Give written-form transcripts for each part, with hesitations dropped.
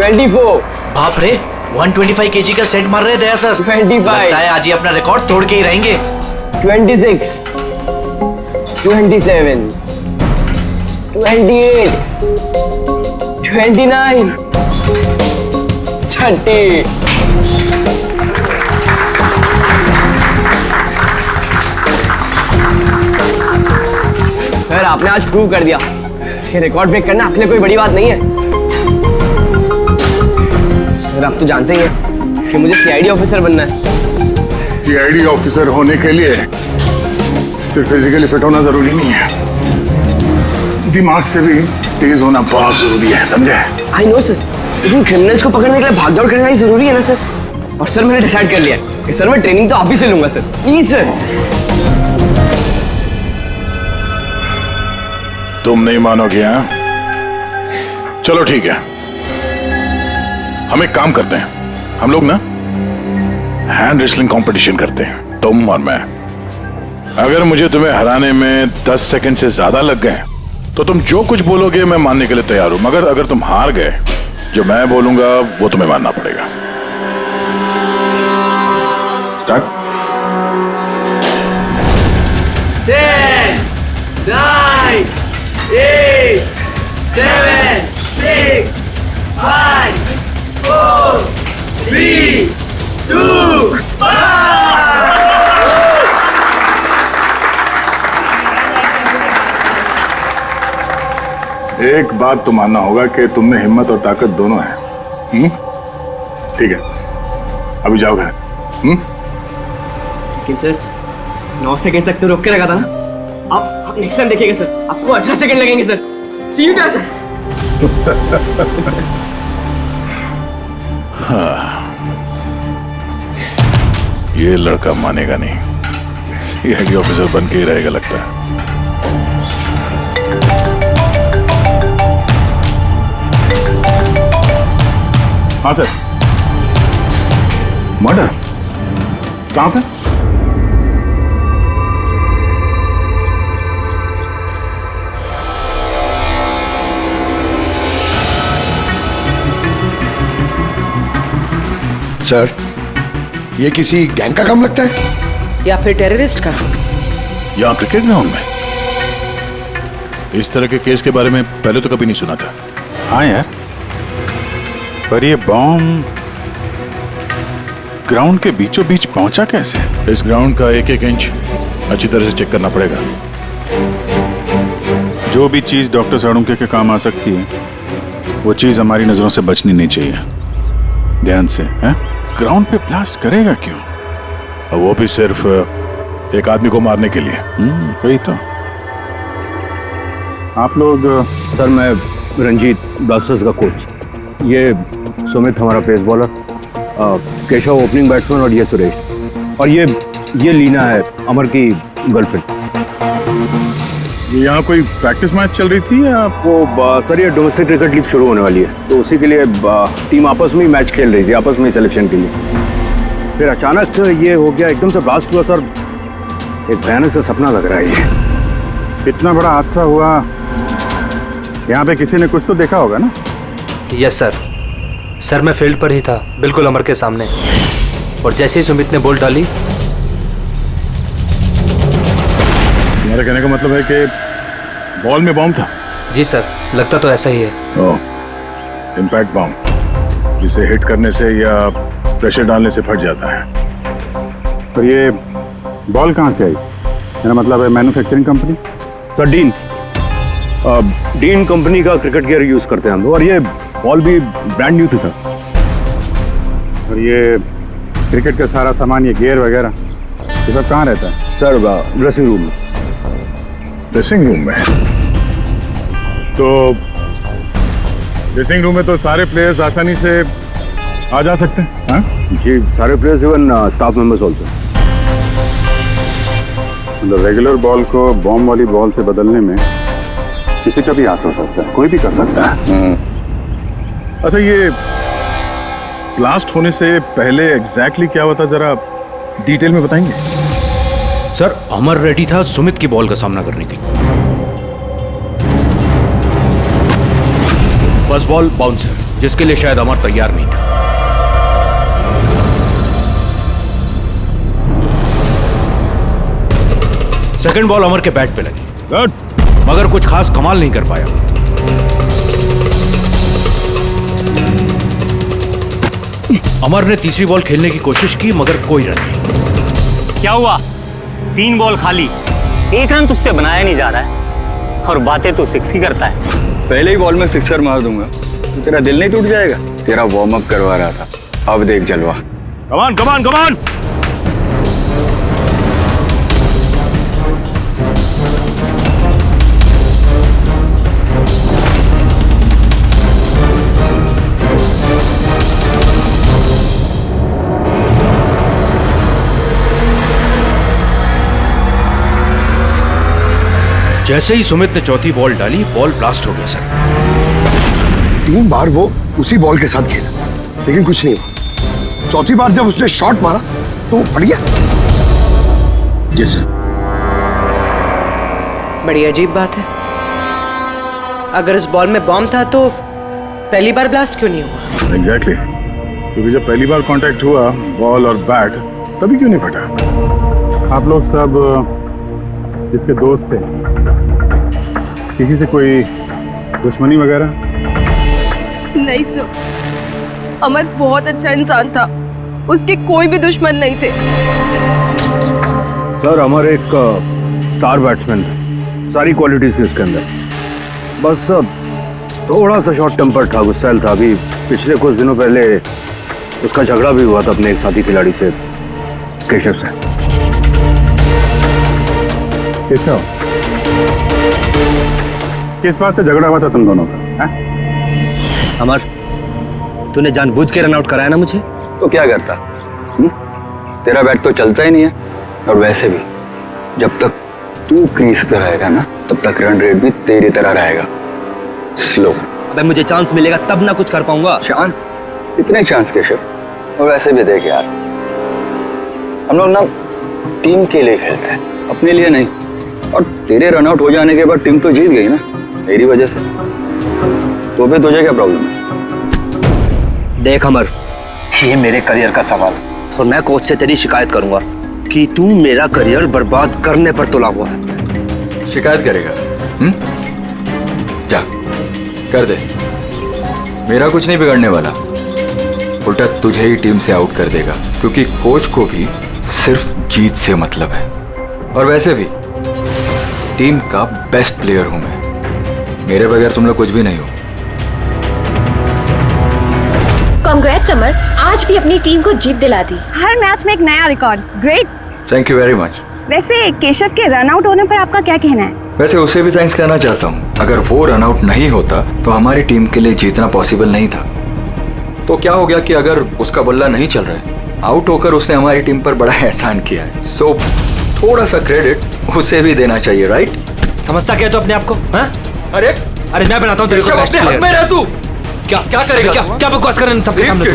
24। बाप रे, 125 केजी का सेट मार रहे दया सर। 25। लगता है आज ही अपना रिकॉर्ड तोड़ के ही रहेंगे। 26, 27, 28, 29, 30। सर आपने आज प्रूव कर दिया कि रिकॉर्ड ब्रेक करना आपके लिए कोई बड़ी बात नहीं है। सर आप तो जानते ही हैं कि मुझे सीआईडी ऑफिसर बनना है। सीआईडी ऑफिसर होने के लिए सिर्फ फिजिकली फिट होना जरूरी नहीं है, दिमाग से भी तेज होना बहुत जरूरी है, समझे? आई नो सर, लेकिन क्रिमिनल्स को पकड़ने के लिए भागदौड़ करना ही जरूरी है ना सर। और सर मैंने डिसाइड कर लिया है कि सर मैं ट्रेनिंग तो आप ही से लूंगा सर, प्लीज सर। तुम नहीं मानोगे? हाँ, चलो ठीक है, हम एक काम करते हैं, हम लोग ना हैंड रेसलिंग कंपटीशन करते हैं, तुम और मैं। अगर मुझे तुम्हें हराने में 10 सेकंड से ज्यादा लग गए तो तुम जो कुछ बोलोगे मैं मानने के लिए तैयार हूं, मगर अगर तुम हार गए, जो मैं बोलूंगा वो तुम्हें मानना पड़ेगा। स्टार्ट। 10, 9, 8, 7, 6, 5, 4, 3, 2, 1। एक बात तो मानना होगा कि तुम में हिम्मत और ताकत दोनों है। ठीक है, अभी जाओ घर। लेकिन सर 9 सेकंड तक तो रोक के रखा था ना। आप नेक्स्ट टाइम देखिएगा सर, आपको 18 सेकंड लगेंगे सर। C you sir. हाँ, ये लड़का मानेगा नहीं, सीआईडी ऑफिसर बन के ही रहेगा लगता है। हाँ सर। मर्डर कहां पे? सर, ये किसी गैंग का काम लगता है या फिर टेररिस्ट का? यहाँ क्रिकेट ग्राउंड में इस तरह के केस के बारे में पहले तो कभी नहीं सुना था। हाँ यार, पर ये बॉम्ब ग्राउंड के बीचों बीच पहुंचा कैसे? इस ग्राउंड का एक एक इंच अच्छी तरह से चेक करना पड़ेगा। जो भी चीज डॉक्टर साळुंखे के काम आ सकती है वो चीज हमारी नजरों से बचनी नहीं चाहिए। ध्यान से, हैं? ग्राउंड पे ब्लास्ट करेगा क्यों? और वो भी सिर्फ एक आदमी को मारने के लिए। वही तो। आप लोग? सर मैं रंजीत, ब्लास्टर्स का कोच। ये सुमित हमारा pace bowler, Keshav opening batsman और ये सुरेश, और ये लीना है अमर की गर्लफ्रेंड। यहाँ कोई प्रैक्टिस मैच चल रही थी या? वो सर ये डोमेस्टिक क्रिकेट लीग शुरू होने वाली है, तो उसी के लिए टीम आपस में ही मैच खेल रही थी, आपस में सिलेक्शन के लिए। फिर अचानक ये हो गया, एकदम से ब्लास्ट हुआ सर। एक भयानक सा सपना लग रहा है ये। इतना बड़ा हादसा हुआ, यहाँ पे किसी ने कुछ तो देखा होगा ना? Yes sir. सर मैं फील्ड पर ही था, बिल्कुल अमर के सामने, और जैसे ही सुमित ने बॉल डाली। मेरा कहने का मतलब है कि बॉल में बॉम्ब था? जी सर, लगता तो ऐसा ही है। ओह, इम्पैक्ट बॉम्ब, जिसे हिट करने से या प्रेशर डालने से फट जाता है। पर ये बॉल कहाँ से आई? मेरा मतलब है manufacturing company? Sir dean company का क्रिकेट गियर यूज करते हैं हम, और ये बॉल भी ब्रांड न्यू थी सर। और ये क्रिकेट का सारा सामान, ये गियर वगैरह, ये सब कहाँ रहता है? सर ड्रेसिंग रूम में। ड्रेसिंग रूम में? तो ड्रेसिंग रूम में तो सारे प्लेयर्स आसानी से आ जा सकते हैं? हाँ जी, सारे players, even staff members also. मतलब रेगुलर बॉल को बॉम्ब वाली बॉल से बदलने में किसी का भी हाथ हो सकता है, कोई भी कर सकता है। अच्छा, ये ब्लास्ट होने से पहले एग्जैक्टली क्या हुआ था, जरा डिटेल में बताएंगे? सर अमर रेडी था सुमित की बॉल का सामना करने के लिए। फर्स्ट बॉल बाउंसर, जिसके लिए शायद अमर तैयार नहीं था। सेकंड बॉल अमर के बैट पे लगी, मगर कुछ खास कमाल नहीं कर पाया। अमर ने तीसरी बॉल खेलने की कोशिश की, मगर कोई रन नहीं। क्या हुआ? 3 बॉल खाली, 1 रन तुझसे बनाया नहीं जा रहा है और बातें तो 6 की करता है। पहले ही बॉल में सिक्सर मार दूंगा तो तेरा दिल नहीं टूट जाएगा? तेरा वार्म अप करवा रहा था, अब देख जलवा। कमान कमान कमान। जैसे ही सुमित ने चौथी बॉल डाली, बॉल ब्लास्ट हो गया सर। 3 बार वो उसी बॉल के साथ खेला लेकिन कुछ नहीं हुआ। चौथी बार जब उसने शॉट मारा तो वो फट गया। जी सर। बड़ी अजीब बात है। अगर इस बॉल में बॉम्ब था तो पहली बार ब्लास्ट क्यों नहीं हुआ? एग्जैक्टली, क्योंकि जब पहली बार कांटेक्ट हुआ बॉल और बैट, तभी क्यों नहीं फटा? आप लोग सब जिसके दोस्त थे, किसी से कोई दुश्मनी वगैरह? नहीं सर, अमर बहुत अच्छा इंसान था, उसके कोई भी दुश्मन नहीं थे। सर अमर एक स्टार बैट्समैन था, सारी क्वालिटीज थी उसके अंदर। बस थोड़ा सा शॉर्ट टेम्पर था, गुस्सैल था। अभी पिछले कुछ दिनों पहले उसका झगड़ा भी हुआ था अपने एक साथी खिलाड़ी से, केशव से। केशव, किस बात से झगड़ा हुआ था तुम दोनों का? अमर, तूने जानबूझ के रन आउट कराया ना मुझे? तो क्या करता? तेरा बैट तो चलता ही नहीं है, और वैसे भी जब तक तू क्रीज पे रहेगा ना, तब तक रन रेट भी तेरी तरह रहेगा, स्लो। अबे मुझे चांस मिलेगा तब ना कुछ कर पाऊंगा। चांस? इतने चांस केशव? और वैसे भी देख यार, हम लोग ना टीम के लिए खेलते हैं, अपने लिए नहीं। और तेरे रन आउट हो जाने के बाद टीम तो जीत गई ना, मेरी वजह से। तो फिर तुझे क्या प्रॉब्लम है? देख अमर, ये मेरे करियर का सवाल है और मैं कोच से तेरी शिकायत करूंगा कि तू मेरा करियर बर्बाद करने पर तुला हुआ है। शिकायत करेगा? जा कर दे, मेरा कुछ नहीं बिगड़ने वाला। उल्टा तुझे ही टीम से आउट कर देगा, क्योंकि कोच को भी सिर्फ जीत से मतलब है। और वैसे भी टीम का बेस्ट प्लेयर हूं मैं, मेरे बगैर तुम लोग कुछ भी नहीं हो। कांग्रेट्स अमर, आज भी अपनी टीम को जीत दिला दी। हर मैच में एक नया record. Great. Thank you very much. वैसे केशव के रन आउट होने पर आपका क्या कहना है? वैसे उसे भी थैंक्स कहना चाहता हूँ। अगर वो रन आउट नहीं होता तो हमारी टीम के लिए जीतना पॉसिबल नहीं था। तो क्या हो गया कि अगर उसका बल्ला नहीं चल रहा है, आउट होकर उसने हमारी टीम पर बड़ा एहसान किया है। सो थोड़ा सा क्रेडिट उसे भी देना चाहिए, राइट? समझता क्या तो अपने आप को? हाँ? अरे मैं बनाता हूँ तेरे को बेस्ट प्लेयर। में रह तू। क्या करेगा? क्या बकवास कर रहे हैं सबके सामने?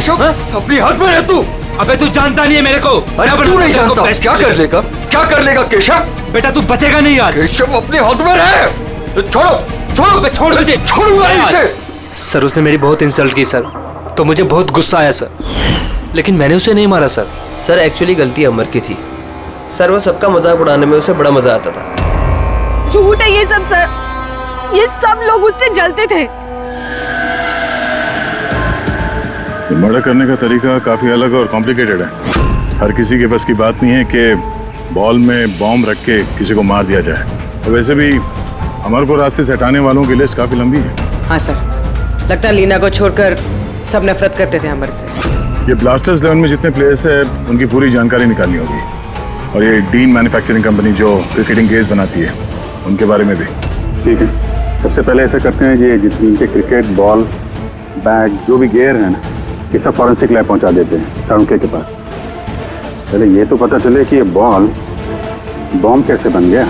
अपनी हाथ में रह तू। अबे तू जानता नहीं है मेरे को। अरे तू नहीं जानता, क्या कर लेगा? क्या कर लेगा केशव? बेटा तू बचेगा नहीं यार। केशव अपने हाथ में रहे। छोड़ो छोड़ मुझे। छोड़ूंगा इसे। सर उसने मेरी बहुत इंसल्ट की सर, तो मुझे बहुत गुस्सा आया सर, लेकिन मैंने उसे नहीं मारा सर। सर एक्चुअली गलती अमर की थी सर, वो सबका मजाक उड़ाने में उसे बड़ा मजा आता था। झूठ है ये सब सर, ये सब लोग उससे जलते थे। मर्डर करने का तरीका काफी अलग और कॉम्प्लिकेटेड है। हर किसी के बस की बात नहीं है कि बॉल में बॉम्ब रख के किसी को मार दिया जाए। तो वैसे भी अमर को रास्ते से हटाने वालों की लिस्ट काफी लंबी है। हाँ सर, लगता है लीना को छोड़कर सब नफरत करते थे अमर से। ये ब्लास्टर्स 11 में जितने प्लेयर्स हैं उनकी पूरी जानकारी निकालनी होगी, और ये डीन मैन्युफैक्चरिंग कंपनी जो क्रिकेटिंग गेयर्स बनाती है उनके बारे में भी। ठीक है, सबसे पहले ऐसा करते हैं, ये जितने इनके क्रिकेट बॉल बैग जो भी गेयर है ना, ये सब फॉरेंसिक लैब पहुंचा देते हैं सारुंके के पास। पहले ये तो पता चले कि ये बॉल बॉम्ब कैसे बन गया।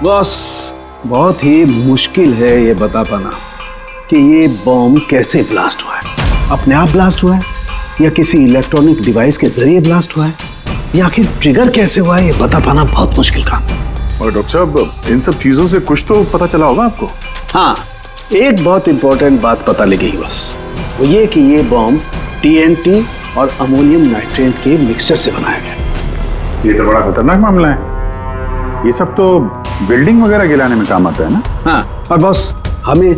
बॉस, बहुत ही मुश्किल है ये बता पाना कि ये बॉम्ब कैसे ब्लास्ट हुआ है। अपने आप ब्लास्ट हुआ है या किसी इलेक्ट्रॉनिक डिवाइस के जरिए ब्लास्ट हुआ है, या आखिर ट्रिगर कैसे हुआ है, ये बता पाना बहुत मुश्किल काम है। और डॉक्टर साहब, इन सब चीजों से कुछ तो पता चला होगा आपको? हाँ, एक बहुत इंपॉर्टेंट बात पता लगी बस, वो ये कि ये बॉम्ब TNT और अमोनियम नाइट्रेट के मिक्सचर से बनाया गया। ये तो बड़ा खतरनाक मामला है। ये सब तो बिल्डिंग वगैरह गिराने में काम आता है ना? हाँ, और बॉस हमें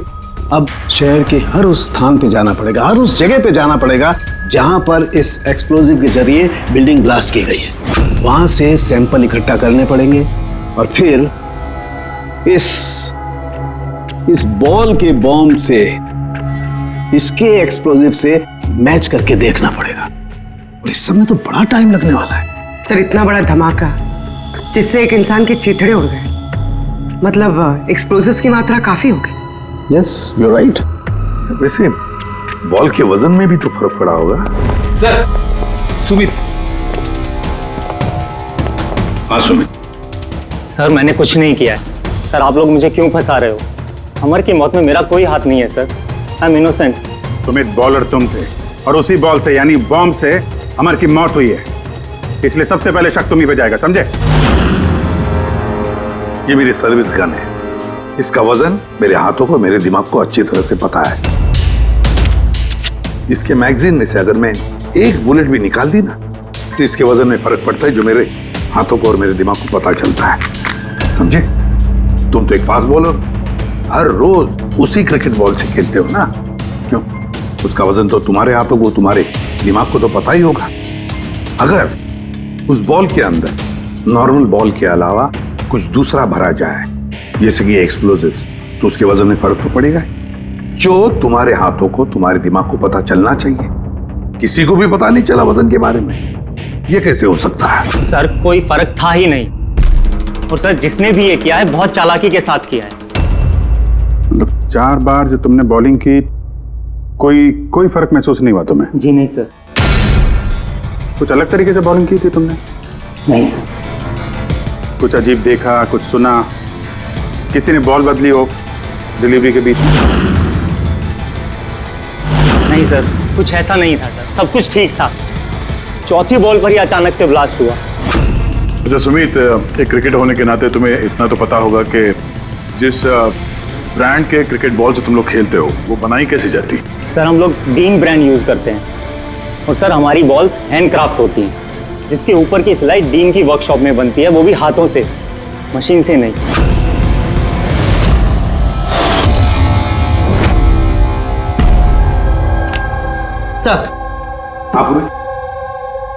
अब शहर के हर उस स्थान पे जाना पड़ेगा, हर उस जगह पे जाना पड़ेगा जहां पर इस एक्सप्लोजिव के जरिए बिल्डिंग ब्लास्ट की गई है। वहां से सैंपल इकट्ठा करने पड़ेंगे और फिर इस बॉल के बॉम्ब से इसके एक्सप्लोजिव से मैच करके देखना पड़ेगा, और इस सब में तो बड़ा टाइम लगने वाला है। सर, इतना बड़ा धमाका जिससे एक इंसान के चीथड़े उड़ गए, मतलब एक्सप्लोजिव्स की मात्रा काफी होगी। Yes, you are right. वैसे बॉल के वजन में भी तो फर्क पड़ा होगा। सर, सुमित। हाँ सुमित। सर, मैंने कुछ नहीं किया है। सर, आप लोग मुझे क्यों फंसा रहे हो? अमर की मौत में मेरा कोई हाथ नहीं है sir. I am innocent. Sumit, bowler तुम थे और उसी बॉल से यानी बॉम्ब से अमर की मौत हुई है, इसलिए सबसे पहले शक तुम ही पे जाएगा, समझे? ये मेरी सर्विस गन है, इसका वजन मेरे हाथों को, मेरे दिमाग को अच्छी तरह से पता है। इसके मैगजीन में से अगर मैं एक बुलेट भी निकाल दी ना, तो इसके वजन में फर्क पड़ता है, जो मेरे हाथों को और मेरे दिमाग को पता चलता है, समझे? तुम तो एक फास्ट बॉलर, हर रोज उसी क्रिकेट बॉल से खेलते हो ना, क्यों? उसका वजन तो तुम्हारे हाथों को, तुम्हारे दिमाग को तो पता ही होगा। अगर उस बॉल के अंदर नॉर्मल बॉल के अलावा कुछ दूसरा भरा जाए, जैसे कि एक्सप्लोजिव्स, तो उसके वजन में फर्क तो पड़ेगा, जो तुम्हारे हाथों को, तुम्हारे दिमाग को पता चलना चाहिए। किसी को भी पता नहीं चला वजन के बारे में, ये कैसे हो सकता है? सर, कोई फर्क था ही नहीं, और सर जिसने भी ये किया है बहुत चालाकी के साथ किया है। मतलब 4 बार जो तुमने बॉलिंग की, कोई फर्क महसूस नहीं हुआ तुम्हें? जी नहीं सर। कुछ अलग तरीके से बॉलिंग की थी तुमने? नहीं सर। कुछ अजीब देखा, कुछ सुना, किसी ने बॉल बदली हो डिलीवरी के बीच में? नहीं सर, कुछ ऐसा नहीं था सर, सब कुछ ठीक था। चौथी बॉल पर ही अचानक से ब्लास्ट हुआ। अच्छा सुमित, एक क्रिकेटर होने के नाते तुम्हें इतना तो पता होगा कि जिस ब्रांड के क्रिकेट बॉल से तुम लोग खेलते हो, वो बनाई कैसे जाती? सर, हम लोग डीन ब्रांड यूज करते हैं, और सर हमारी बॉल्स हैंडक्राफ्ट होती हैं, जिसके ऊपर की सिलाई डीन की वर्कशॉप में बनती है, वो भी हाथों से, मशीन से नहीं।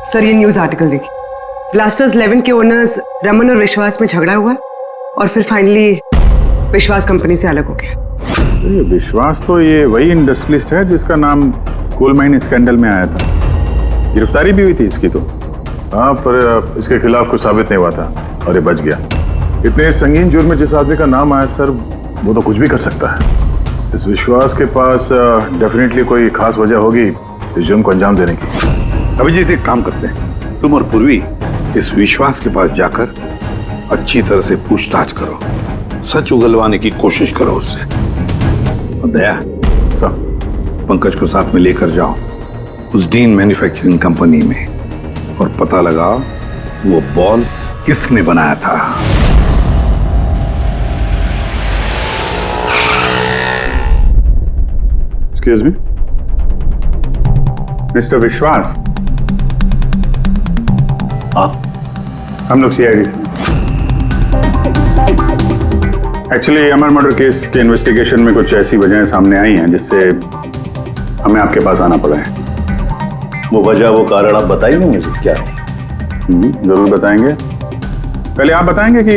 सर, ये न्यूज आर्टिकल देखिए। ब्लास्टर्स 11 के ओनर्स रमन और विश्वास में झगड़ा हुआ और फिर फाइनली विश्वास कंपनी से अलग हो गया। ये विश्वास तो ये वही इंडस्ट्रियलिस्ट है जिसका नाम कोल माइन स्कैंडल में आया था, गिरफ्तारी भी हुई थी इसकी तो। हाँ, पर इसके खिलाफ कुछ साबित नहीं हुआ था और ये बच गया। इतने संगीन जुर्म में जिस आदमी का नाम आया सर, वो तो कुछ भी कर सकता है। इस विश्वास के पास डेफिनेटली कोई खास वजह होगी इस जुर्म को अंजाम देने की। अभिजीत, एक काम करते हैं, तुम और पूर्वी इस विश्वास के पास जाकर अच्छी तरह से पूछताछ करो, सच उगलवाने की कोशिश करो उससे। और दया, पंकज को साथ में लेकर जाओ उस डीन मैन्युफैक्चरिंग कंपनी में और पता लगाओ वो बॉल किसने बनाया था। एक्सक्यूज मी, मिस्टर विश्वास। हम लोग CID से। एक्चुअली अमर मर्डर केस के इन्वेस्टिगेशन में कुछ ऐसी वजहें सामने आई हैं जिससे हमें आपके पास आना पड़ा है। वो वजह, वो कारण आप बताइए मुझे क्या है? जरूर बताएंगे। पहले आप बताएंगे कि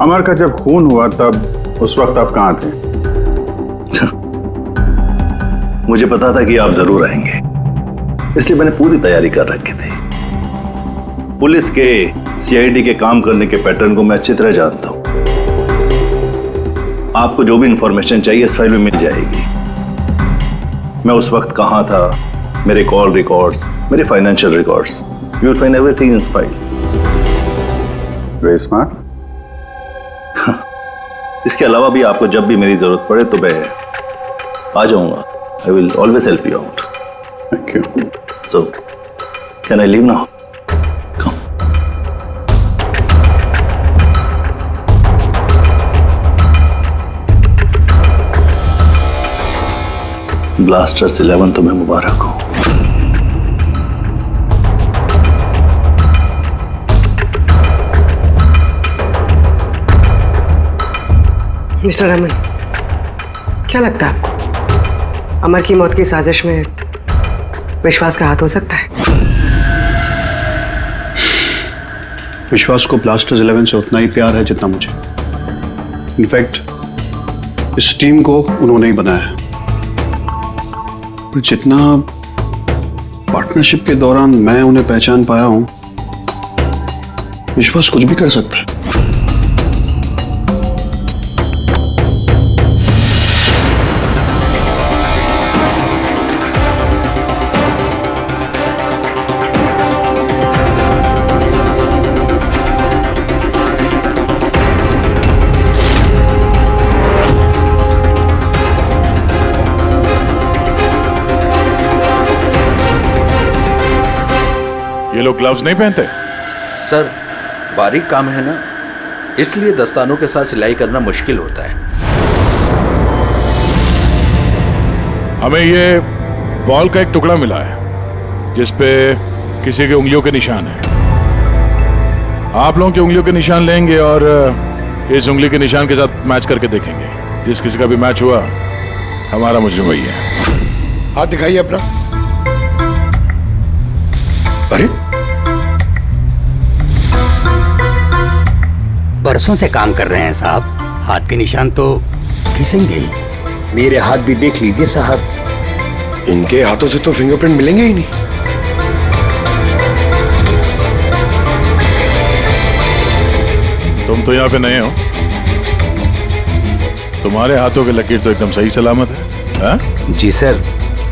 अमर का जब खून हुआ तब उस वक्त आप कहाँ थे? मुझे पता था कि आप जरूर आएंगे, इसलिए मैंने पूरी तैयारी कर रखी थी। पुलिस के, CID के काम करने के पैटर्न को मैं अच्छी तरह जानता हूं। आपको जो भी इंफॉर्मेशन चाहिए इस फाइल में मिल जाएगी। मैं उस वक्त कहां था, मेरे कॉल रिकॉर्ड्स, मेरे financial records, you will find everything in this file. Very smart. इसके अलावा भी आपको जब भी मेरी जरूरत पड़े तो मैं आ जाऊंगा. I will always help you out. Thank you. So, can I leave now? Come. Blasters 11 तुम्हें मुबारक हो. मिस्टर रमन, क्या लगता है आपको अमर की मौत की साजिश में विश्वास का हाथ हो सकता है? विश्वास को ब्लास्टर्स 11 से उतना ही प्यार है जितना मुझे. इनफैक्ट इस टीम को उन्होंने ही बनाया है. जितना पार्टनरशिप के दौरान मैं उन्हें पहचान पाया हूं, विश्वास कुछ भी कर सकता है. ये लोग ग्लव्स नहीं पहनते? सर, बारीक काम है ना, इसलिए दस्तानों के साथ सिलाई करना मुश्किल होता है. हमें ये बॉल का एक टुकड़ा मिला है जिस पे किसी की उंगलियों के निशान है. आप लोगों की उंगलियों के निशान लेंगे और इस उंगली के निशान के साथ मैच करके देखेंगे. जिस किसी का भी मैच हुआ, हमारा मुजरिम वही है. हाथ दिखाइए अपना. अरे बरसों से काम कर रहे हैं साहब, हाथ के निशान तो घिसेंगे ही. मेरे हाथ भी देख लीजिए साहब, इनके हाथों से तो फिंगरप्रिंट मिलेंगे ही नहीं. तुम तो यहाँ पे नए हो, तुम्हारे हाथों की लकीर तो एकदम सही सलामत है. हा? जी सर,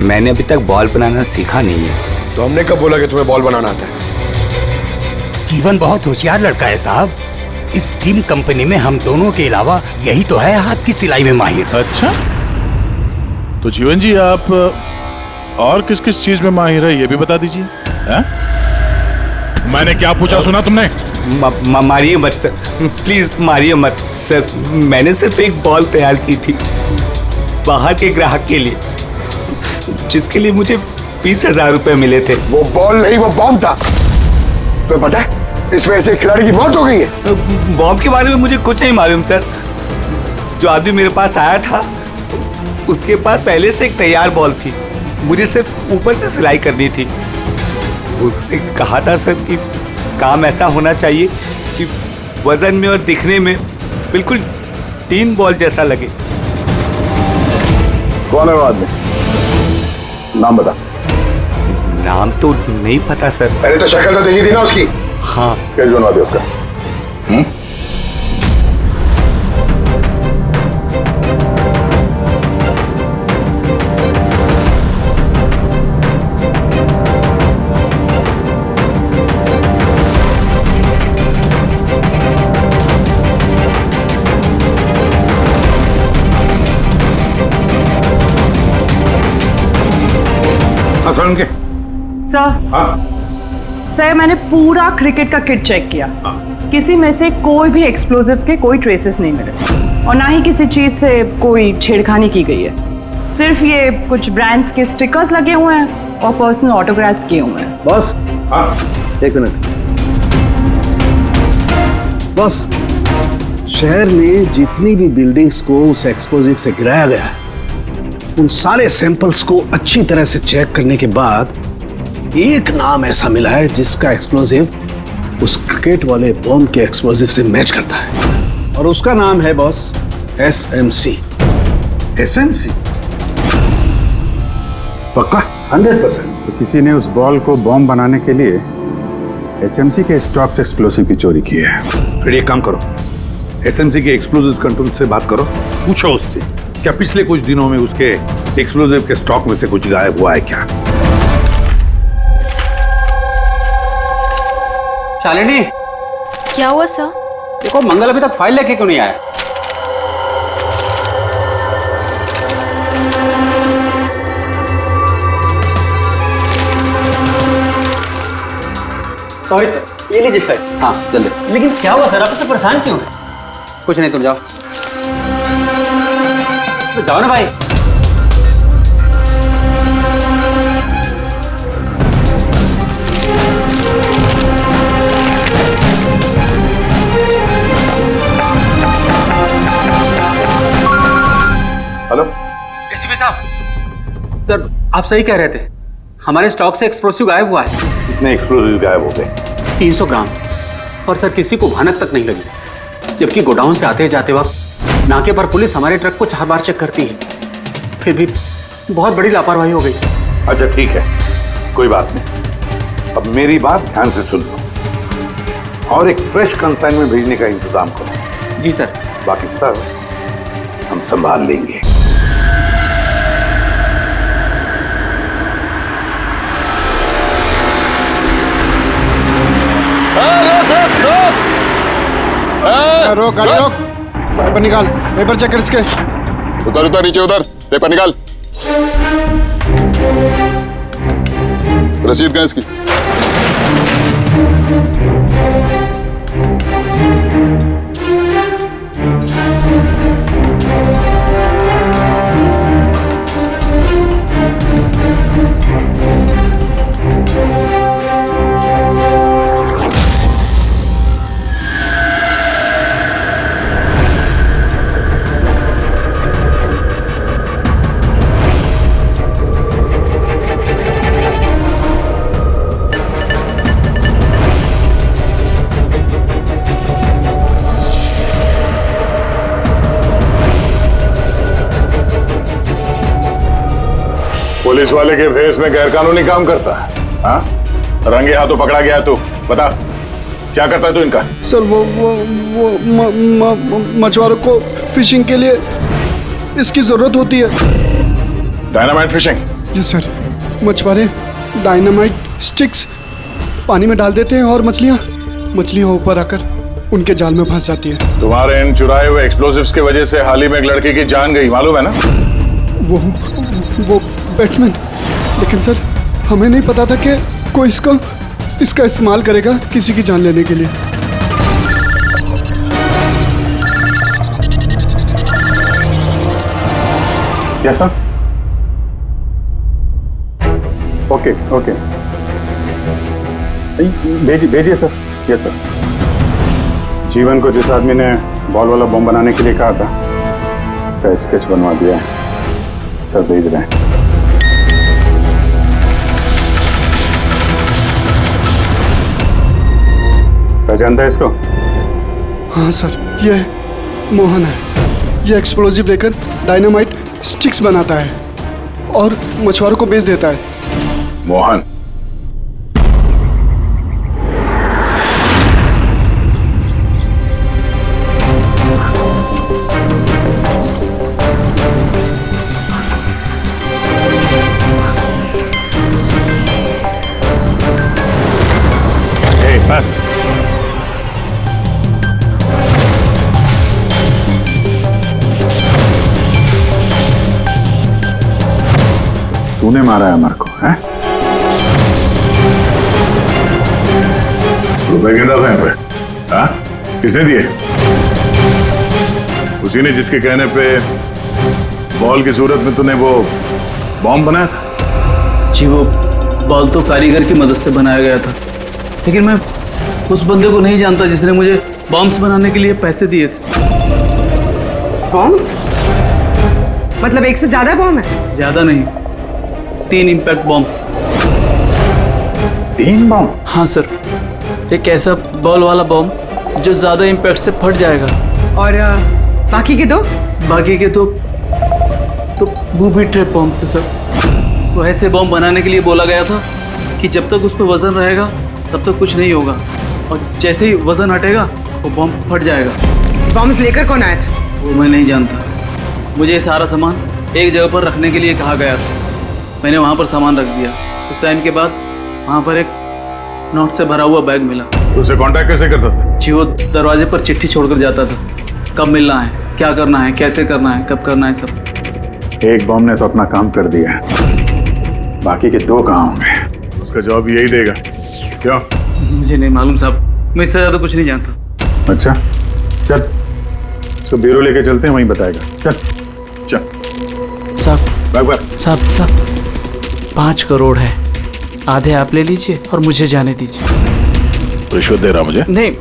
मैंने अभी तक बॉल बनाना सीखा नहीं है. तो हमने कब बोला कि तुम्हें बॉल बनाना आता है? जीवन बहुत होशियार लड़का है साहब. इस टीम कंपनी में हम दोनों के अलावा यही तो है हाथ की सिलाई में माहिर. अच्छा, तो जीवन जी आप और किस किस चीज में माहिर है ये भी बता दीजिए. मैंने क्या पूछा सुना तुमने? मारिए मत सर, प्लीज मारिए मत सर. मैंने सिर्फ एक बॉल तैयार की थी बाहर के ग्राहक के लिए, जिसके लिए मुझे 20,000 रुपए मिले थे. वो बॉल नहीं, वो बॉम्ब था. तुम्हें पता है इस वजह से खिलाड़ी की मौत हो गई है. बॉम्ब के बारे में मुझे कुछ नहीं मालूम सर. जो आदमी मेरे पास आया था उसके पास पहले से एक तैयार बॉल थी, मुझे सिर्फ ऊपर से सिलाई करनी थी. उसने कहा था सर कि काम ऐसा होना चाहिए कि वजन में और दिखने में बिल्कुल 3 बॉल जैसा लगे. कौन है वो आदमी? नाम बता. नाम तो नहीं पता सर. पहले तो शक्ल तो देखी थी ना उसकी. हाँ. क्या बनवा दे उसका? के सर, सर मैंने पूरा क्रिकेट का किट चेक किया. किसी में से कोई भी एक्सप्लोजिव्स के कोई ट्रेसेस नहीं मिले और ना ही किसी चीज से कोई छेड़खानी की गई है. सिर्फ ये कुछ ब्रांड्स के स्टिकर्स लगे हुए हैं और पर्सनल ऑटोग्राफ्स किए हुए हैं. बॉस, एक मिनट. बॉस, शहर में जितनी भी बिल्डिंग्स को उस एक्सप्लोजिव से गिराया गया है, उन सारे सैंपल्स को अच्छी तरह से चेक करने के बाद एक नाम ऐसा मिला है जिसका एक्सप्लोजिव उस क्रिकेट वाले बॉम्ब के एक्सप्लोजिव से मैच करता है. और उसका नाम है बॉस SMC. SMC? पक्का? 100%. तो किसी ने उस बॉल को बॉम्ब बनाने के लिए SMC के स्टॉक से एक्सप्लोसिव की चोरी की है. फिर एक काम करो, SMC के एक्सप्लोजिव कंट्रोल से बात करो, पूछो उससे क्या पिछले कुछ दिनों में उसके एक्सप्लोजिव के स्टॉक में से कुछ गायब हुआ है क्या. शालिनी, क्या हुआ सर? देखो मंगल अभी तक फाइल लेके क्यों नहीं आया? सॉरी सर, ये लीजिए फाइल। हाँ जल्दी। लेकिन क्या हुआ सर, आप इतने परेशान क्यों हैं? कुछ नहीं, तुम जाओ। तो जाओ ना भाई। हेलो एसीपी साहब, सर आप सही कह रहे थे, हमारे स्टॉक से एक्सप्लोसिव गायब हुआ है। कितने एक्सप्लोसिव गायब हो गए? 300 ग्राम। और सर किसी को भनक तक नहीं लगी, जबकि गोडाउन से आते जाते वक्त नाके पर पुलिस हमारे ट्रक को 4 बार चेक करती है, फिर भी बहुत बड़ी लापरवाही हो गई। अच्छा ठीक है, कोई बात नहीं। अब मेरी बात ध्यान से सुन लो और एक फ्रेश कंसाइनमेंट भेजने का इंतजाम करो। जी सर। बाकी सब हम संभाल लेंगे। रोक गाड़ी रोक, पेपर निकाल, पेपर चेक कर इसके। उधर उधर नीचे उधर, पेपर निकाल। रसीद कहाँ इसकी? पुलिस वाले के भेस में गैरकानूनी काम करता है? हाँ, रंगे हाथों पकड़ा गया तू, बता क्या करता है तू इनका? सर वो मछुआरों को फिशिंग के लिए इसकी जरूरत होती है। Dynamite fishing? जी सर, मछुआरे डायनामाइट स्टिक्स पानी में डाल देते हैं और मछलियाँ ऊपर आकर उनके जाल में फंस जाती है। तुम्हारे इन चुराए हुए एक्सप्लोसिव्स की वजह से हाल ही में एक लड़की की जान गई, मालूम है ना? वो बैट्समैन, लेकिन सर हमें नहीं पता था कि कोई इसका इस्तेमाल करेगा किसी की जान लेने के लिए। Yes sir. ओके ओके, भेजिए सर। Yes sir. जीवन को जिस आदमी ने बॉल वाला बम बनाने के लिए कहा था, उसका स्केच बनवा दिया है सर, भेज रहे हैं। पहचानता है इसको? हाँ सर, ये मोहन है। ये एक्सप्लोजिव लेकर डायनामाइट स्टिक्स बनाता है और मछुआरों को बेच देता है। मोहन? बस तूने मारा है अमर को, हैं? रुपए गिन रहा था यहाँ पे? हाँ? किसने दिए? उसी ने जिसके कहने पे बॉल की सूरत में तूने वो बॉम्ब बनाया था? जी वो बॉल तो कारीगर की मदद से बनाया गया था, लेकिन मैं उस बंदे को नहीं जानता जिसने मुझे बॉम्ब्स बनाने के लिए पैसे दिए थे। बॉम्ब्स? मतलब एक से ज्यादा बॉम्ब है? ज्यादा नहीं, 3 इम्पैक्ट बॉम्ब्स। 3 बॉम्ब? हाँ सर, एक ऐसा बॉल वाला बॉम्ब जो ज्यादा इम्पैक्ट से फट जाएगा। और बाकी के 2? बाकी के तो बूबी ट्रैप बॉम्ब से सर। तो ऐसे बॉम्ब बनाने के लिए बोला गया था कि जब तक उस पर वजन रहेगा तब तक कुछ नहीं होगा, और जैसे ही वजन हटेगा वो बॉम्ब फट जाएगा। बॉम्ब्स लेकर कौन आया था? वो मैं नहीं जानता, मुझे सारा सामान एक जगह पर रखने के लिए कहा गया था। मैंने वहाँ पर सामान रख दिया। उस टाइम के बाद वहाँ पर एक नोट से भरा हुआ बैग मिला। उसे कांटेक्ट कैसे करता था? जी वो दरवाजे पर चिट्ठी छोड़कर जाता था, कब मिलना है, क्या करना है, कैसे करना है, कब करना है, सब। एक बॉम्ब ने तो अपना काम कर दिया, बाकी के 2 कहाँ होंगे? उसका जवाब यही देगा। क्यों? मुझे नहीं मालूम साहब, मैं इससे ज्यादा कुछ नहीं जानता। अच्छा चल, इसको ब्यूरो लेके चलते हैं, वहीं बताएगा। चल चल साहब साहब 5 करोड़ है, आधे आप ले लीजिए और मुझे जाने दीजिए। रिश्वत दे रहा मुझे? नहीं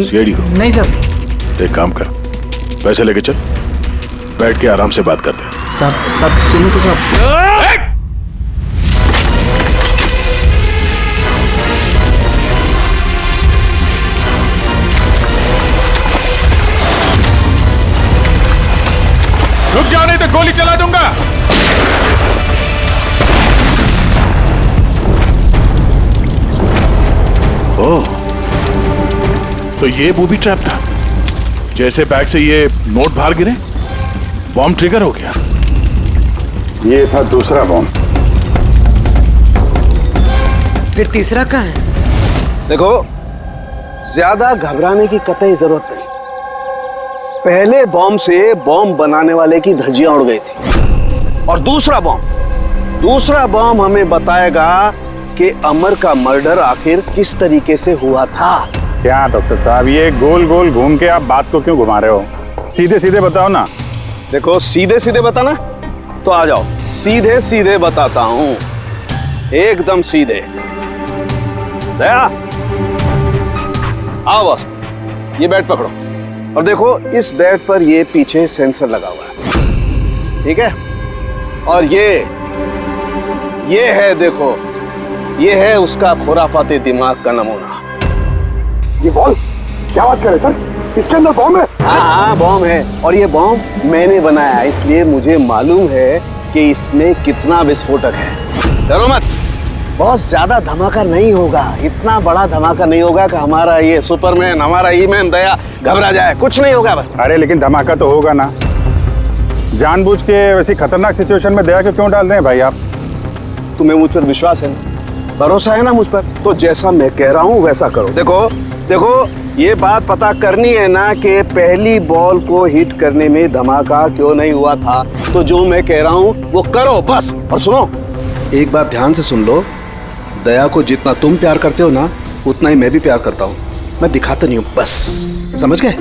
सीआईडी को? नहीं साहब। एक काम कर, पैसे लेके चल, बैठ के आराम से बात करते हैं। साहब सुनो तो साहब। रुक जा, नहीं तो गोली चला दूंगा। ओह, तो ये बूबी ट्रैप था। जैसे बैग से ये नोट बाहर गिरे, बॉम्ब ट्रिगर हो गया। ये था दूसरा बॉम्ब। फिर तीसरा कहाँ है? देखो, ज्यादा घबराने की कतई जरूरत नहीं। पहले बॉम्ब से बॉम्ब बनाने वाले की धज्जियां उड़ गई थी, और दूसरा बॉम्ब हमें बताएगा कि अमर का मर्डर आखिर किस तरीके से हुआ था। क्या डॉक्टर साहब, ये गोल गोल घूम के आप बात को क्यों घुमा रहे हो? सीधे सीधे बताओ ना। देखो, सीधे सीधे बताना तो आ जाओ, सीधे सीधे बताता हूं, एकदम सीधे। दया, आओ बस, ये बेड पकड़ो और देखो, इस बेड पर ये पीछे सेंसर लगा हुआ है, ठीक है? और ये है, देखो, ये है उसका खुराफाती दिमाग का नमूना। ये बॉल, क्या बात कर रहे सर? इसके अंदर बॉम्ब है? हाँ, बॉम्ब है, और ये बॉम्ब मैंने बनाया, इसलिए मुझे मालूम है कि इसमें कितना विस्फोटक है। डरो मत, बहुत ज्यादा धमाका नहीं होगा, इतना बड़ा धमाका नहीं होगा कि हमारा ये सुपरमैन, हमारा ईमैन दया घबरा जाए, कुछ नहीं होगा। अरे लेकिन धमाका तो होगा ना। जानबूझ के वैसी खतरनाक सिचुएशन में दया को क्यों डाल रहे हैं भाई आप? तुम्हें मुझ पर विश्वास है ना, भरोसा है ना मुझ पर, तो जैसा मैं कह रहा हूँ वैसा करो। देखो, ये बात पता करनी है ना कि पहली बॉल को हिट करने में धमाका क्यों नहीं हुआ था, तो जो मैं कह रहा हूँ वो करो बस। और सुनो, एक बात ध्यान से सुन लो, दया को जितना तुम प्यार करते हो ना, उतना ही मैं भी प्यार करता हूँ। मैं दिखाता नहीं हूँ, बस समझ गए?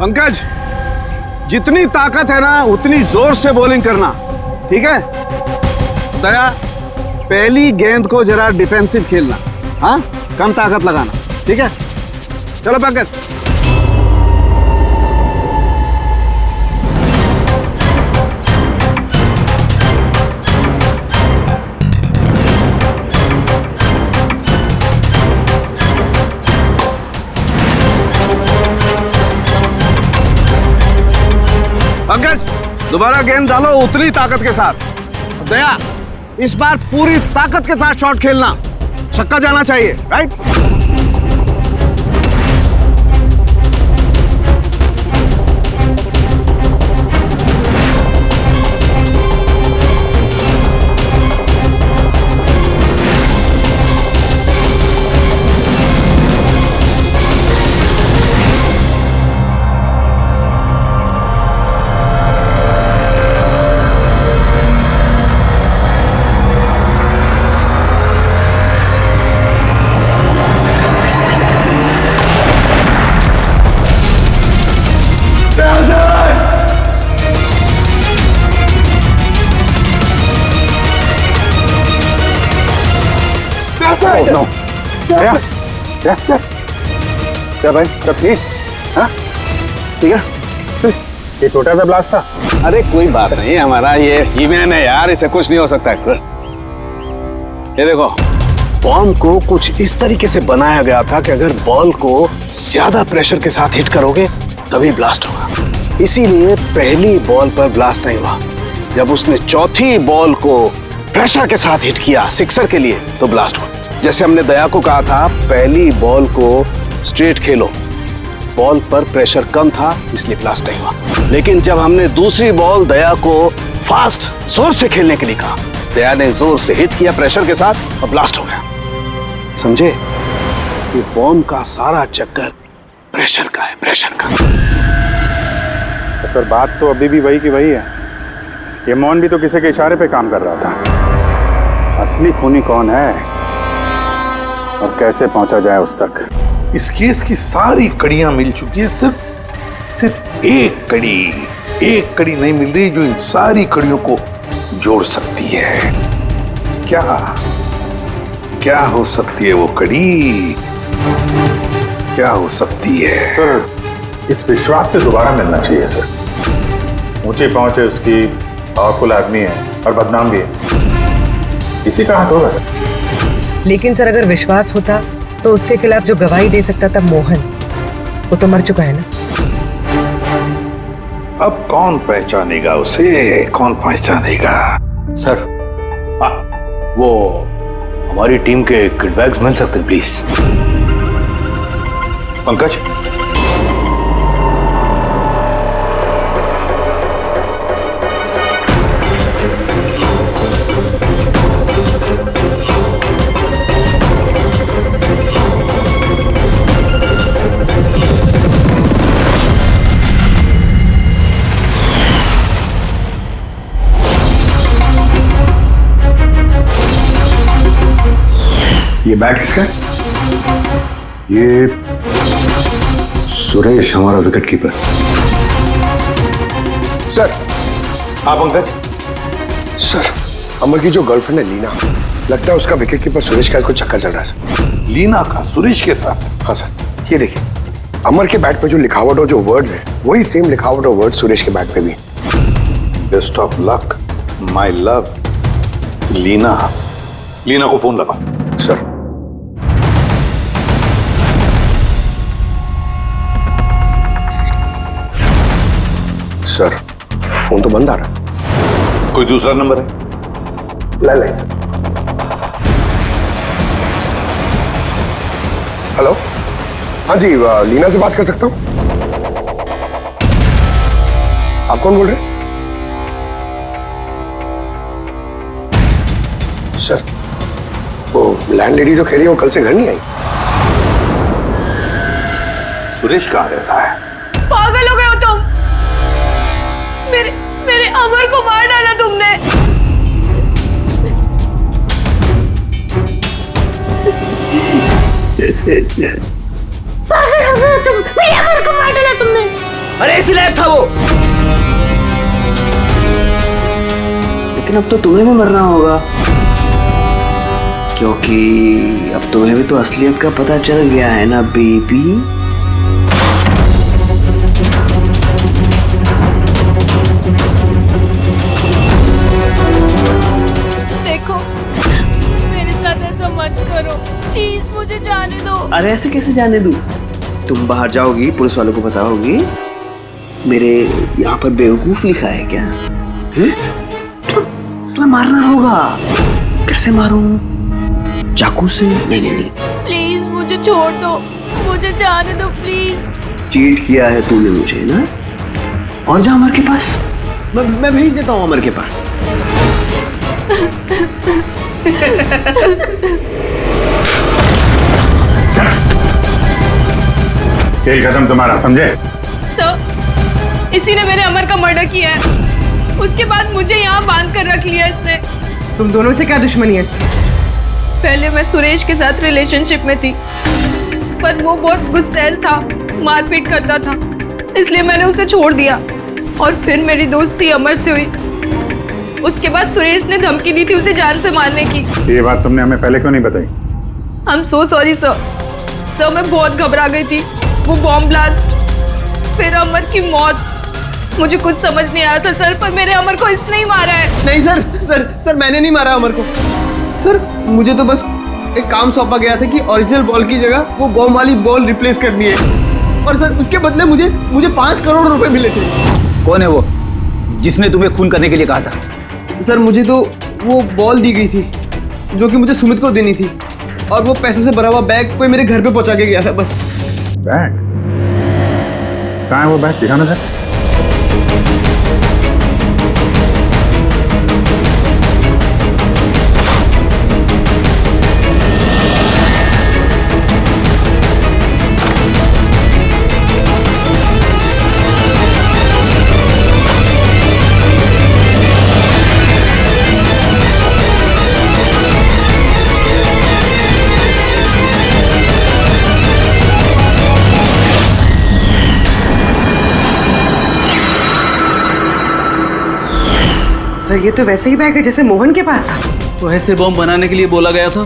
पंकज, जितनी ताकत है ना उतनी जोर से बॉलिंग करना, ठीक है? दया, पहली गेंद को जरा डिफेंसिव खेलना, हाँ, कम ताकत लगाना, ठीक है? चलो पंकज। पंकज, दोबारा गेंद डालो उतनी ताकत के साथ। दया, इस बार पूरी ताकत के साथ शॉट खेलना, छक्का जाना चाहिए, राइट? क्या भाई, सब ठीक? हाँ ठीक है। ये छोटा सा ब्लास्ट था। अरे कोई बात नहीं, हमारा ये ईमैन है यार, इसे कुछ नहीं हो सकता। ये देखो, बॉम्ब को कुछ इस तरीके से बनाया गया था कि अगर बॉल को ज्यादा प्रेशर के साथ हिट करोगे तभी ब्लास्ट होगा। इसीलिए पहली बॉल पर ब्लास्ट नहीं हुआ। जब उसने चौथी बॉल को प्रेशर के साथ हिट किया सिक्सर के लिए, तो ब्लास्ट हुआ। जैसे हमने दया को कहा था, पहली बॉल को स्ट्रेट खेलो, बॉल पर प्रेशर कम था इसलिए ब्लास्ट नहीं हुआ। लेकिन जब हमने दूसरी बॉल दया को फास्ट जोर से खेलने के लिए कहा, दया ने जोर से हिट किया प्रेशर के साथ और ब्लास्ट हो गया। समझे? ये बॉम्ब का सारा चक्कर प्रेशर का है, प्रेशर का। तो सर बात तो अभी भी वही की वही है। ये मोहन भी तो किसी के इशारे पे काम कर रहा था। असली खूनी कौन है और कैसे पहुंचा जाए उस तक? इस केस की सारी कड़ियां मिल चुकी है, सिर्फ एक कड़ी नहीं मिल रही जो इन सारी कड़ियों को जोड़ सकती है। क्या हो सकती है वो कड़ी? क्या हो सकती है? सर, इस विश्वास से दोबारा मिलना चाहिए सर। ऊंची पहुंच है उसकी, पावरफुल आदमी है और बदनाम भी है। इसी का हाथ होगा सर। लेकिन सर अगर विश्वास होता तो उसके खिलाफ जो गवाही दे सकता था मोहन, वो तो मर चुका है ना। अब कौन पहचानेगा उसे? कौन पहचानेगा? सर, वो हमारी टीम के किट बैग्स मिल सकते हैं प्लीज? पंकज, ये बैट किसका है? ये सुरेश, हमारा विकेट कीपर। सर। हाँ पंकज। सर, अमर की जो गर्लफ्रेंड है लीना, लगता है उसका विकेट कीपर सुरेश का कोई चक्कर चल रहा है सर। लीना का सुरेश के साथ? हाँ सर, ये देखिए अमर के बैट पे जो लिखावट और जो वर्ड्स है वही सेम लिखावट और वर्ड सुरेश के बैट पे भी। Best of luck my love. Leena को फोन लगा। सर। सर, फोन तो बंद आ रहा है। कोई दूसरा नंबर है? Landline sir. हेलो, हाँ जी, लीना से बात कर सकता हूँ? आप कौन बोल रहे हैं? सर, वो लैंडलेडी जो कह रही है वो कल से घर नहीं आई। सुरेश कहाँ रहता है? पागल हो गए हो तुम? मेरे अमर को मार डाला तुमने। पागल हो गए हो तुम? मेरे अमर को मार डाला तुमने। अरे इसीलिए था वो। लेकिन अब तो तुम्हें भी मरना होगा, क्योंकि अब तुम्हें भी तो असलियत का पता चल गया है ना बेबी। देखो, मेरे साथ ऐसा मत करो प्लीज, मुझे जाने दो। अरे ऐसे कैसे जाने दूं? तुम बाहर जाओगी, पुलिस वालों को बताओगी मेरे यहाँ पर बेवकूफ लिखा है क्या? तुम्हें मारना होगा। कैसे मारूं? चाकू से? नहीं। प्लीज मुझे छोड़ दो, मुझे जाने दो प्लीज। चीट किया है तूने मुझे ना? और जा अमर के पास, मैं भेज देता हूँ अमर के पास। खेल खत्म तुम्हारा, समझे? सर, इसी ने मेरे अमर का मर्डर किया है। उसके बाद मुझे यहाँ बांध कर रख लिया इसने। तुम दोनों से क्या दुश्मनी है इसकी? पहले मैं सुरेश के साथ रिलेशनशिप में थी, पर वो बहुत गुस्सैल था, मारपीट करता था, इसलिए मैंने उसे छोड़ दिया। और फिर मेरी दोस्ती अमर से हुई। उसके बाद सुरेश ने धमकी दी थी उसे जान से मारने की। ये बात तुमने हमें पहले क्यों नहीं बताई? I'm so sorry sir. Sir, मैं बहुत घबरा गई थी। वो बॉम्ब ब्लास्ट, फिर अमर की मौत, मुझे कुछ समझ नहीं आ रहा था सर, पर मेरे अमर को इसने ही मारा है। नहीं सर, मैंने नहीं मारा अमर को। सर, मुझे तो बस एक काम सौंपा गया था कि ओरिजिनल बॉल की जगह वो बॉम्ब वाली बॉल रिप्लेस करनी है, और सर उसके बदले मुझे 5 करोड़ रुपए मिले थे। कौन है वो जिसने तुम्हें खून करने के लिए कहा था? सर, मुझे तो वो बॉल दी गई थी जो कि मुझे सुमित को देनी थी, और वो पैसों से भरा हुआ बैग कोई मेरे घर पे पहुंचा के गया था बस। बैग? कहाँ है वो बैग? दिखाना सर। सर ये तो वैसे ही बैग है जैसे मोहन के पास था। तो ऐसे बॉम्ब बनाने के लिए बोला गया था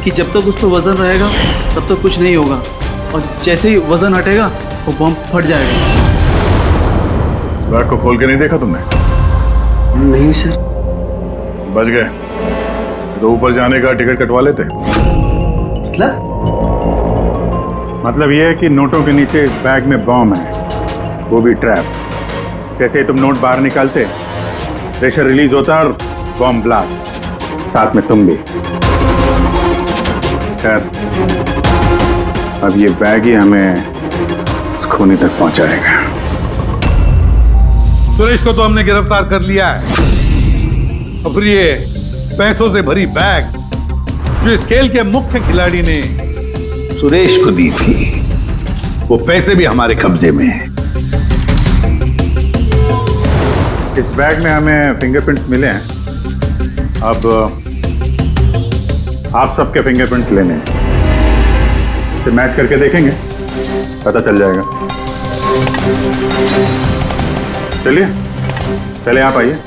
कि जब तक उस पर वजन रहेगा तब तक कुछ नहीं होगा, और जैसे ही वजन हटेगा वो बॉम्ब फट जाएगा। इस बैग को खोल के नहीं देखा तुमने? नहीं सर। बच गए तो ऊपर जाने का टिकट कटवा लेते। मतलब ये है कि नोटों के नीचे इस बैग में बॉम्ब है, वो भी ट्रैप। जैसे ही तुम नोट बाहर निकालते, प्रेशर रिलीज होता और बॉम्ब ब्लास्ट, साथ में तुम भी। खैर, अब ये बैग ही हमें इस खूनी तक पहुंचाएगा। सुरेश को तो हमने गिरफ्तार कर लिया है, और फिर ये पैसों से भरी बैग जो इस खेल के मुख्य खिलाड़ी ने सुरेश को दी थी, वो पैसे भी हमारे कब्जे में हैं। इस बैग में हमें फिंगरप्रिंट्स मिले हैं, अब आप सबके फिंगरप्रिंट्स लेने हैं, इसे मैच करके देखेंगे, पता चल जाएगा। चलिए पहले आप आइए।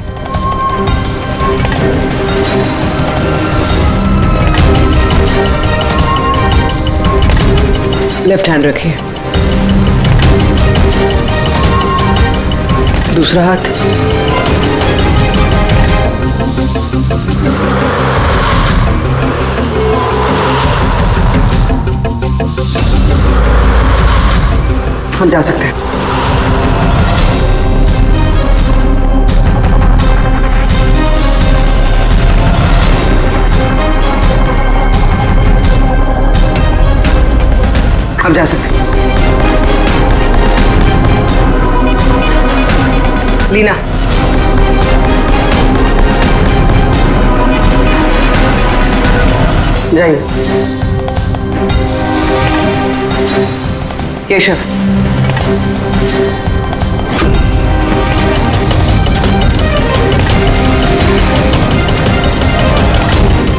लेफ्ट हैंड रखिए, दूसरा हाथ। हम जा सकते हैं। हम जा सकते हैं। लीना, जाइए। केशव,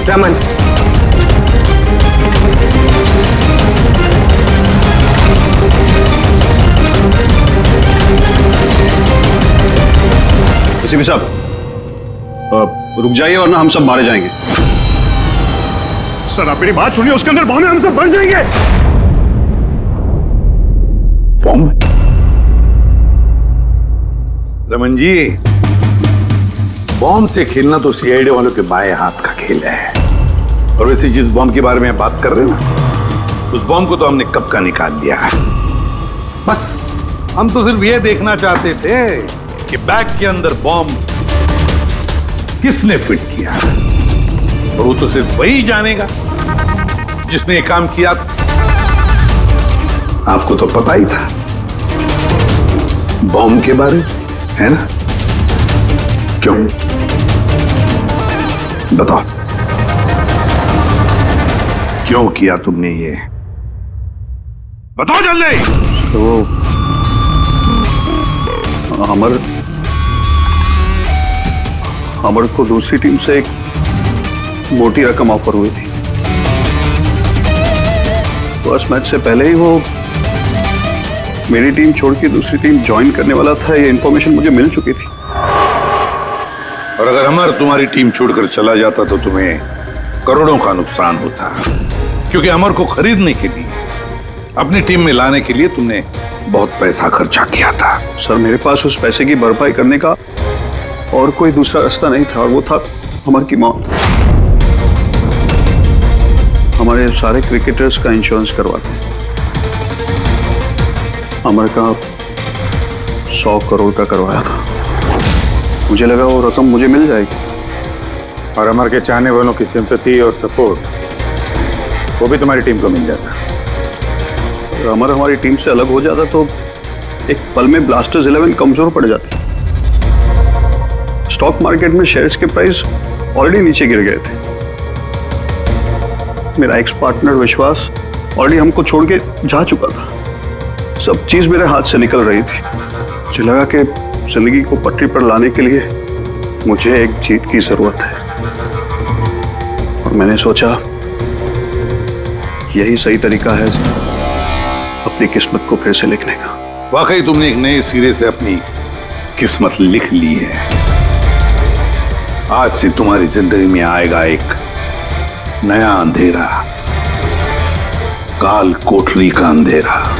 रमन, एसीपी साहब, रुक जाइए वरना हम सब मारे जाएंगे। सर आप मेरी बात सुनिए, उसके अंदर बॉम्ब है, हम सब मर जाएंगे। बॉम्ब? रमन जी, बॉम्ब से खेलना तो सीआईडी वालों के बाएं हाथ का खेल है। और वैसे जिस बॉम्ब के बारे में बात कर रहे हैं ना, उस बॉम्ब को तो हमने कब का निकाल दिया है। बस हम तो सिर्फ ये देखना चाहते थे कि बैग के अंदर बॉम्ब किसने फिट किया, और वो तो सिर्फ वही जानेगा जिसने ये काम किया था। आपको तो पता ही था बॉम्ब के बारे में, है ना? क्यों बताओ, क्यों किया तुमने ये? बताओ जल्दी। तो अमर को दूसरी टीम से एक मोटी रकम ऑफर हुई थी। फर्स्ट मैच से पहले ही वो मेरी टीम छोड़ के दूसरी टीम ज्वाइन करने वाला था, ये इंफॉर्मेशन मुझे मिल चुकी थी। और अगर अमर तुम्हारी टीम छोड़कर चला जाता तो तुम्हें करोड़ों का नुकसान होता, क्योंकि अमर को खरीदने के लिए, अपनी टीम में लाने के लिए तुमने बहुत पैसा खर्चा किया था। सर मेरे पास उस पैसे की भरपाई करने का और कोई दूसरा रास्ता नहीं था, और वो था अमर की मौत। हमारे सारे क्रिकेटर्स का इंश्योरेंस करवाते हैं। अमर का 100 करोड़ का करवाया था। मुझे लगा वो रकम मुझे मिल जाएगी, और अमर के चाहने वालों की सिंपैथी और सपोर्ट वो भी तुम्हारी टीम को मिल जाता। अगर अमर हमारी टीम से अलग हो जाता तो एक पल में ब्लास्टर्स 11 कमजोर पड़ जाती। स्टॉक मार्केट में शेयर्स के प्राइस ऑलरेडी नीचे गिर गए थे। मेरा एक्स पार्टनर विश्वास ऑलरेडी हमको छोड़ के जा चुका था। सब चीज मेरे हाथ से निकल रही थी। मुझे लगा कि जिंदगी को पटरी पर लाने के लिए मुझे एक जीत की जरूरत है, और मैंने सोचा यही सही तरीका है अपनी किस्मत को फिर से लिखने का। वाकई तुमने एक नए सिरे से अपनी किस्मत लिख ली है। आज से तुम्हारी जिंदगी में आएगा एक नया अंधेरा, काल कोठरी का अंधेरा।